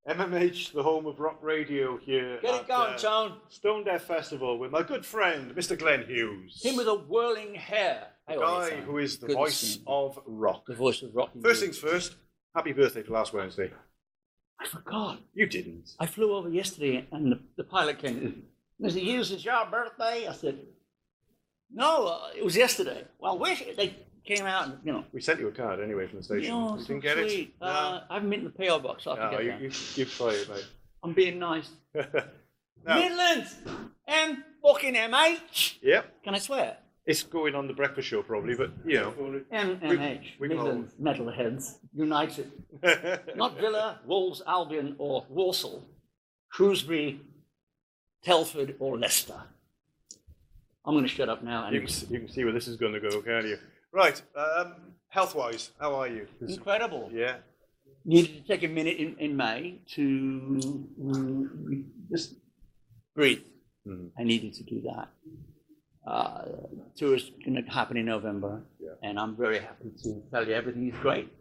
MMH, the home of rock radio here. Get it going, Tone. Stonedeaf Festival with my good friend, Mr. Glenn Hughes. Him with a whirling hair. The guy who is the voice of rock. The voice of rock. First things first, happy birthday for last Wednesday. I forgot. You didn't. I flew over yesterday and the pilot came. Mr. Hughes, it's your birthday? I said, no, it was yesterday. Well, they came out and, you know. We sent you a card anyway from the station. Oh, you so didn't get sweet. it? No. I haven't been in the PO box, so I have to get that. You try it, mate. I'm being nice. Now, Midlands! fucking MH! Yep. Can I swear? It's going on the breakfast show probably, but, you know. MH. we can Midlands Metalheads United. Not Villa, Wolves, Albion, or Walsall, Shrewsbury, Telford, or Leicester. I'm going to shut up now. You can see where this is going to go, can't you? Right. Health-wise, how are you? Incredible. Yeah. Needed to take a minute in May to just breathe. I needed to do that. Tour is going to happen in November, and I'm very happy to tell you everything is great.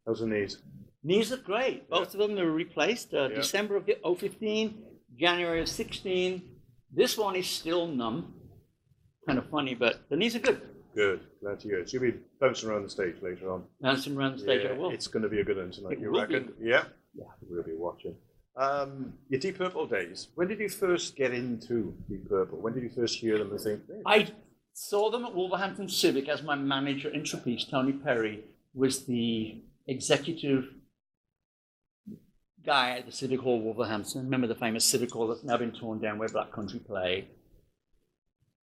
How's the knees? Knees are great. Both of them are replaced. December of 2015, January of 16. This one is still numb. Kind of funny, but the knees are good. Good. Glad to hear it. You'll be bouncing around the stage later on. Bouncing around the stage, I will. It's going to be a good one tonight, you will reckon? be. Yeah? Yeah, we'll be watching. Your Deep Purple days. When did you first get into Deep Purple? When did you first hear them and think, hey? I saw them at Wolverhampton Civic as my manager in Trapeze, Tony Perry, was the executive guy at the Civic Hall, Wolverhampton. Remember the famous Civic Hall that's now been torn down where Black Country played?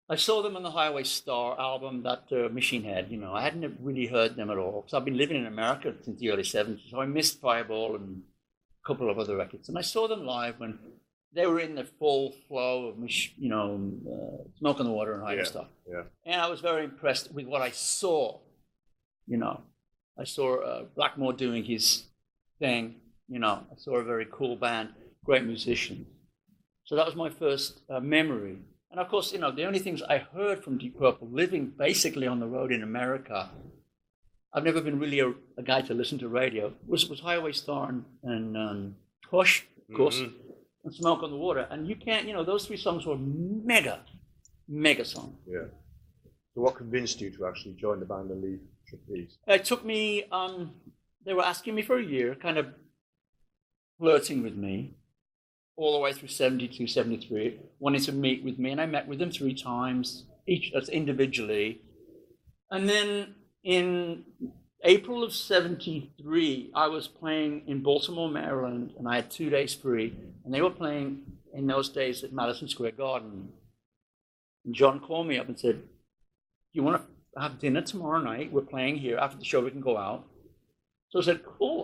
I saw them on the Highway Star album that Machine had. You know, I hadn't really heard them at all because I've been living in America since the early 70s, so I missed Fireball and a couple of other records. And I saw them live when they were in the full flow of, you know, Smoke on the Water and Highway Star. Yeah. And I was very impressed with what I saw. You know, I saw Blackmore doing his thing. You know, I saw a very cool band, great musicians. So that was my first memory. And of course, you know, the only things I heard from Deep Purple, living basically on the road in America, I've never been really a guy to listen to radio, was Highway Star and Hush, of course, and Smoke on the Water. And you can't, you know, those three songs were mega songs. Yeah. So what convinced you to actually join the band and leave Trapeze? It took me, they were asking me for a year, kind of flirting with me, all the way through 72, 73, wanted to meet with me, and I met with them 3 times, each individually. And then in April of 73, I was playing in Baltimore, Maryland, and I had 2 days free, and they were playing in those days at Madison Square Garden. And John called me up and said, "Do you want to have dinner tomorrow night? We're playing here. After the show, we can go out." So I said, "Cool,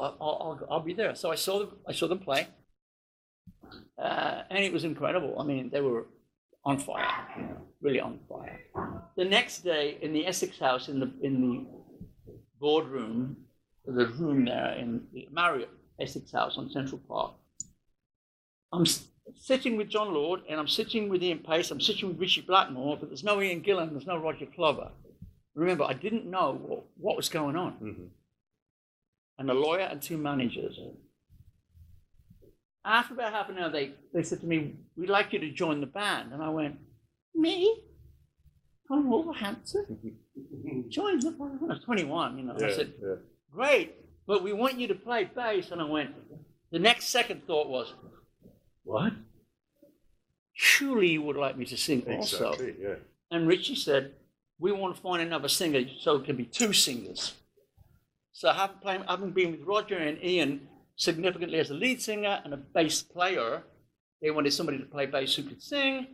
I'll be there." So I saw them play. And it was incredible. I mean, they were on fire, you know, really on fire. The next day, in the Essex House, in the boardroom, the room there in the Marriott Essex House on Central Park, I'm sitting with John Lord, and I'm sitting with Ian Pace, I'm sitting with Richie Blackmore, but there's no Ian Gillan, there's no Roger Clover. Remember, I didn't know what was going on. Mm-hmm. And a lawyer and 2 managers. After about half an hour, they said to me, "We'd like you to join the band." And I went, "Me? From Wolverhampton? Join the band?" I was 21, you know. I said, "Great, but we want you to play bass." And I went, the next second thought was, "What? Surely you would like me to sing also." Exactly, yeah. And Richie said, "We want to find another singer so it can be 2 singers." So having been with Roger and Ian significantly as a lead singer and a bass player, they wanted somebody to play bass who could sing,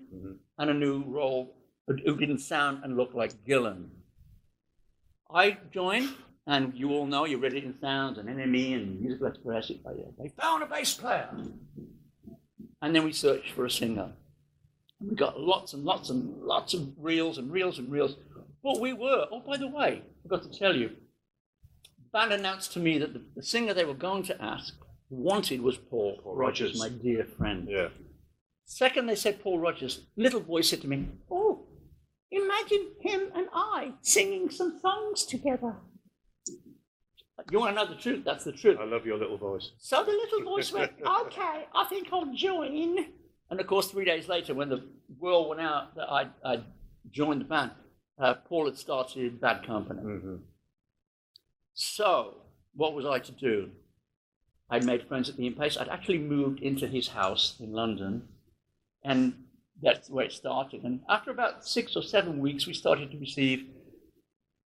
and a new role who didn't sound and look like Gillan. I joined, and you all know, you read it in Sounds and NME and Musical Express. They found a bass player. And then we searched for a singer. And we got lots and lots and lots of reels and reels and reels. But we were, oh, by the way, I forgot to tell you, the band announced to me that the singer they were going to wanted was Paul Rodgers, my dear friend. Yeah. Second, they said Paul Rodgers. Little boy said to me, "Oh, imagine him and I singing some songs together." You want to know the truth? That's the truth. I love your little voice. So the little voice went, okay, I think I'll join. And of course, 3 days later, when the word went out that I joined the band, Paul had started Bad Company. Mm-hmm. So what was I to do? I'd made friends at the Impasse. I'd actually moved into his house in London, and that's where it started. And after about 6 or 7 weeks, we started to receive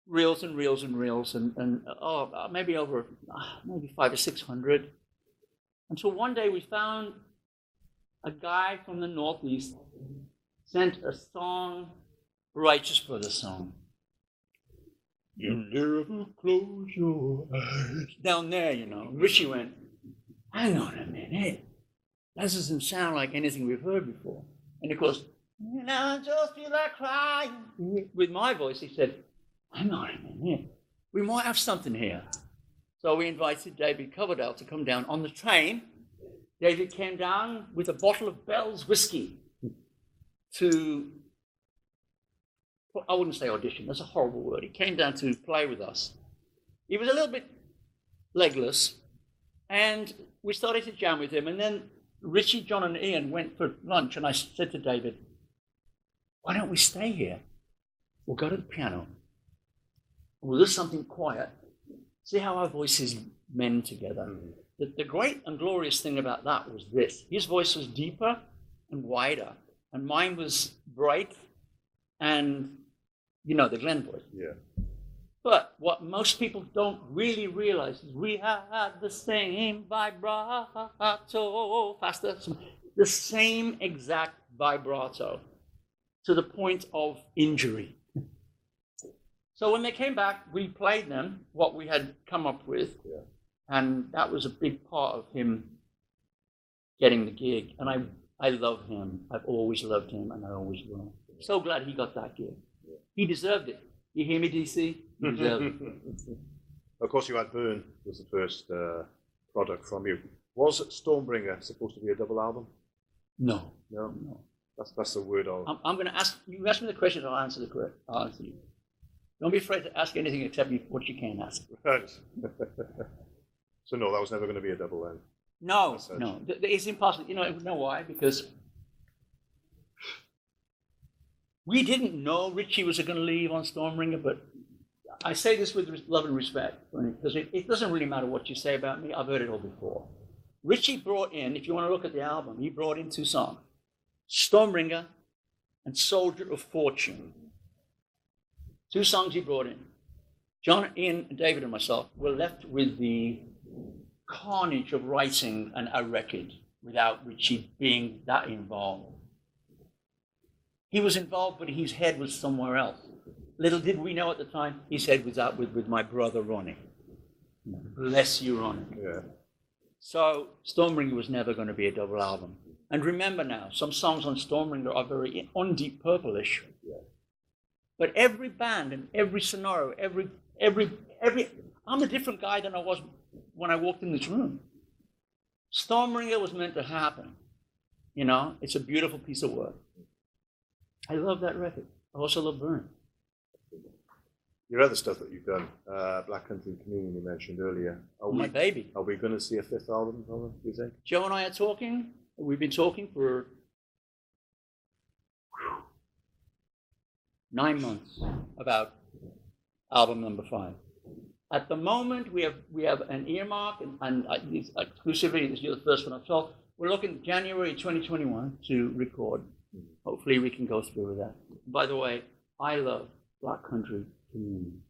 reels and reels and reels, and maybe over maybe 500 or 600. Until one day we found a guy from the Northeast sent a song, Righteous Brothers song. You never close your eyes. Down there, you know. Richie went, hang on a minute. That doesn't sound like anything we've heard before. And of course, and I just feel like crying. With my voice, he said, hang on a minute. We might have something here. So we invited David Coverdale to come down on the train. David came down with a bottle of Bell's whiskey to, I wouldn't say audition, that's a horrible word. He came down to play with us. He was a little bit legless, and we started to jam with him. And then Richie, John, and Ian went for lunch, and I said to David, why don't we stay here? We'll go to the piano. We'll do something quiet. See how our voices mend together. Mm-hmm. The great and glorious thing about that was this. His voice was deeper and wider, and mine was bright and, you know, the Glenn voice. Yeah. But what most people don't really realize is we had the same vibrato, faster, the same exact vibrato to the point of injury. So when they came back, we played them what we had come up with. Yeah. And that was a big part of him getting the gig. And I love him. I've always loved him, and I always will. So glad he got that gig. He deserved it. You hear me, DC? He deserved it. Of course, you had Burn was the first product from you. Was Stormbringer supposed to be a double album? No. No? No. That's the word I'll... I'm going to ask... You ask me the question, I'll answer I'll answer you. Don't be afraid to ask anything except what you can ask. Right. So no, that was never going to be a double then? No. It's impossible. You know why? Because we didn't know Richie was going to leave on Stormbringer, but I say this with love and respect, because it doesn't really matter what you say about me. I've heard it all before. Richie brought in, if you want to look at the album, he brought in 2 songs, Stormbringer and Soldier of Fortune. 2 songs he brought in. John, Ian, David, and myself were left with the carnage of writing a record without Richie being that involved. He was involved, but his head was somewhere else. Little did we know at the time, his head was out with my brother Ronnie. Bless you, Ronnie. Yeah. So Stormbringer was never going to be a double album. And remember now, some songs on Stormbringer are very on Deep Purple-ish. Yeah. But every band and every scenario, I'm a different guy than I was when I walked in this room. Stormbringer was meant to happen. You know, it's a beautiful piece of work. I love that record. I also love Burn. Your other stuff that you've done, Black Country Communion you mentioned earlier. My baby. Are we going to see a 5th album from it, do you think? Joe and I are talking. We've been talking for 9 months about album number 5. At the moment, we have an earmark, and exclusively, this is the first one I've told. We're looking at January 2021 to record. Hopefully, we can go through with that. By the way, I love Black Country Communion.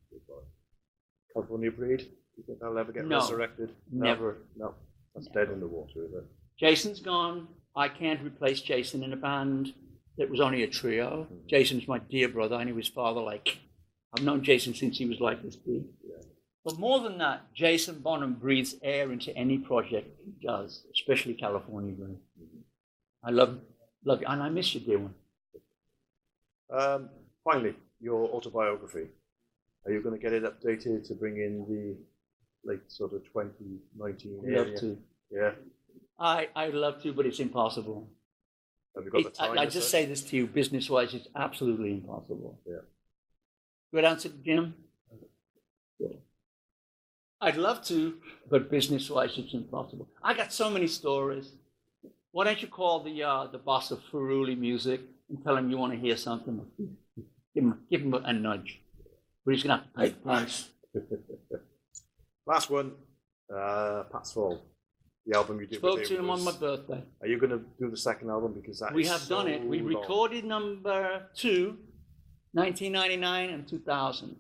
California Breed? Do you think that'll ever get resurrected? Never. No. That's dead in the water, is it? Jason's gone. I can't replace Jason in a band that was only a trio. Mm-hmm. Jason's my dear brother. I knew his father I've known Jason since he was like this big. Yeah. But more than that, Jason Bonham breathes air into any project he does, especially California Breed. Mm-hmm. I love you, and I miss you, dear one. Finally, your autobiography. Are you going to get it updated to bring in the late sort of 2019 area? Love to. Yeah. I'd love to, but it's impossible. Have you got the time? I just say this to you, business-wise, it's absolutely impossible. Yeah. Good answer, Jim? Good. I'd love to, but business-wise, it's impossible. I got so many stories. Why don't you call the boss of Feruli Music and tell him you want to hear something? Give him a nudge. But he's going to have to pay the price. Last one, Pat's Fall, the album you did Spoke with to him him on my birthday. Are you going to do the second album? Because We have done it. We recorded number 2, 1999 and 2000.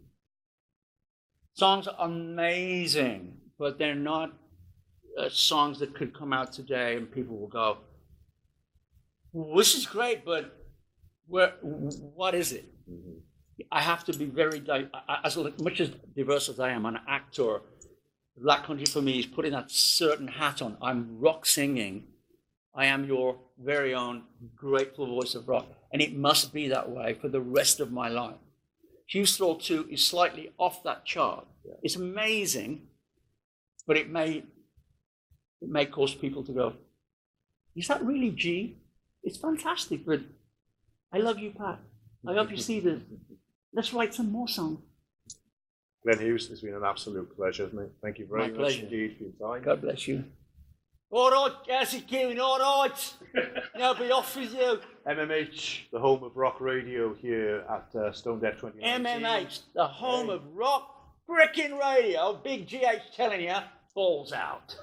Songs are amazing, but they're not songs that could come out today and people will go, this is great, but what is it? Mm-hmm. I have to be very, as much as diverse as I am, an actor, Black Country for me is putting that certain hat on. I'm rock singing. I am your very own grateful voice of rock. And it must be that way for the rest of my life. Hughes Thrall 2 is slightly off that chart. Yeah. It's amazing, but it may cause people to go, is that really G? It's fantastic, but I love you, Pat. I hope you see this. Let's write some more songs. Glenn Hughes, it's been an absolute pleasure, isn't it? Thank you very much indeed for your time. God bless you. All right, how's it going? All right. I'll be off with you. MMH, the home of rock radio here at Stonedeaf 2019. MMH, the home of rock freaking radio. Big GH telling you, balls out.